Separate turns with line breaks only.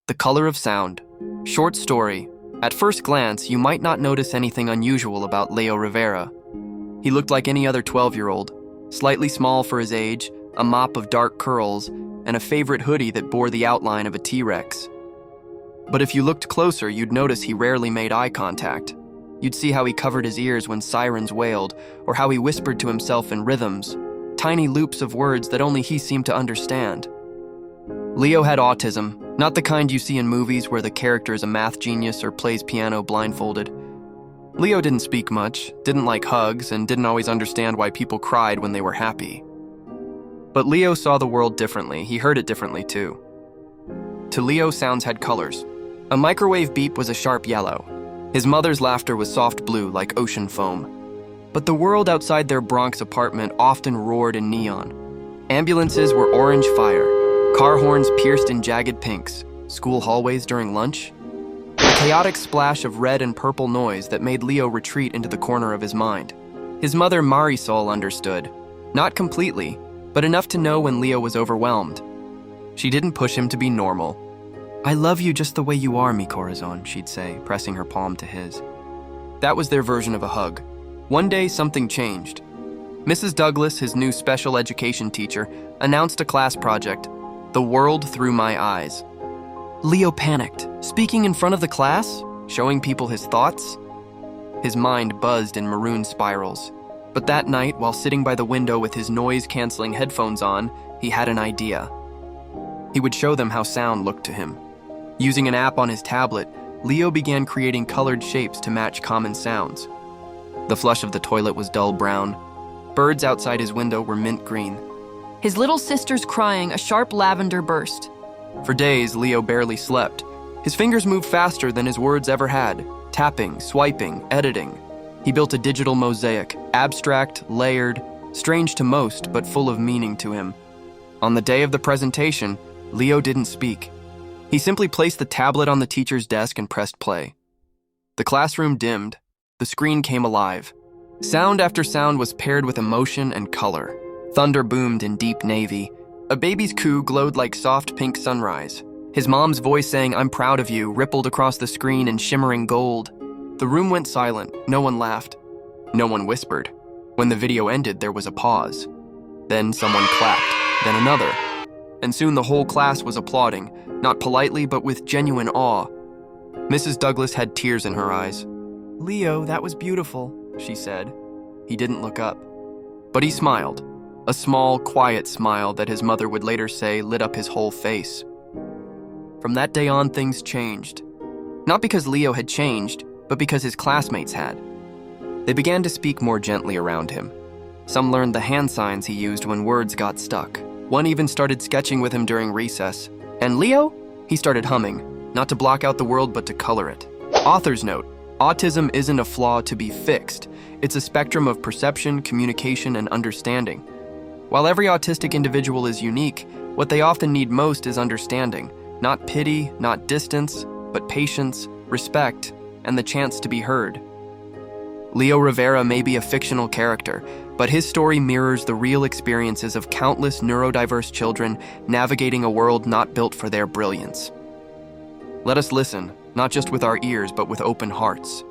The Color of Sound. Short story. At first glance, you might not notice anything unusual about Leo Rivera. He looked like any other 12-year-old, slightly small for his age, a mop of dark curls, and a favorite hoodie that bore the outline of a T-Rex. But if you looked closer, you'd notice he rarely made eye contact. You'd see how he covered his ears when sirens wailed, or how he whispered to himself in rhythms, tiny loops of words that only he seemed to understand. Leo had autism, not the kind you see in movies where the character is a math genius or plays piano blindfolded. Leo didn't speak much, didn't like hugs, and didn't always understand why people cried when they were happy. But Leo saw the world differently. He heard it differently too. To Leo, sounds had colors. A microwave beep was a sharp yellow. His mother's laughter was soft blue like ocean foam. But the world outside their Bronx apartment often roared in neon. Ambulances were orange fire. Car horns pierced in jagged pinks. School hallways during lunch. A chaotic splash of red and purple noise that made Leo retreat into the corner of his mind. His mother Marisol understood. Not completely, but enough to know when Leo was overwhelmed. She didn't push him to be normal. "I love you just the way you are, mi corazon," she'd say, pressing her palm to his. That was their version of a hug. One day, something changed. Mrs. Douglas, his new special education teacher, announced a class project, The World Through My Eyes. Leo panicked, speaking in front of the class, showing people his thoughts. His mind buzzed in maroon spirals. But that night, while sitting by the window with his noise-canceling headphones on, he had an idea. He would show them how sound looked to him. Using an app on his tablet, Leo began creating colored shapes to match common sounds. The flush of the toilet was dull brown. Birds outside his window were mint green.
His little sister's crying, a sharp lavender burst.
For days, Leo barely slept. His fingers moved faster than his words ever had, tapping, swiping, editing. He built a digital mosaic, abstract, layered, strange to most, but full of meaning to him. On the day of the presentation, Leo didn't speak. He simply placed the tablet on the teacher's desk and pressed play. The classroom dimmed. The screen came alive. Sound after sound was paired with emotion and color. Thunder boomed in deep navy. A baby's coo glowed like soft pink sunrise. His mom's voice saying, "I'm proud of you," rippled across the screen in shimmering gold. The room went silent. No one laughed. No one whispered. When the video ended, there was a pause. Then someone clapped, then another. And soon the whole class was applauding, not politely, but with genuine awe. Mrs. Douglas had tears in her eyes. "Leo, that was beautiful," she said. He didn't look up. But he smiled. A small, quiet smile that his mother would later say lit up his whole face. From that day on, things changed. Not because Leo had changed, but because his classmates had. They began to speak more gently around him. Some learned the hand signs he used when words got stuck. One even started sketching with him during recess. And Leo? He started humming, not to block out the world, but to color it. Author's note: autism isn't a flaw to be fixed. It's a spectrum of perception, communication, and understanding. While every autistic individual is unique, what they often need most is understanding. Not pity, not distance, but patience, respect, and the chance to be heard. Leo Rivera may be a fictional character, but his story mirrors the real experiences of countless neurodiverse children navigating a world not built for their brilliance. Let us listen, not just with our ears, but with open hearts.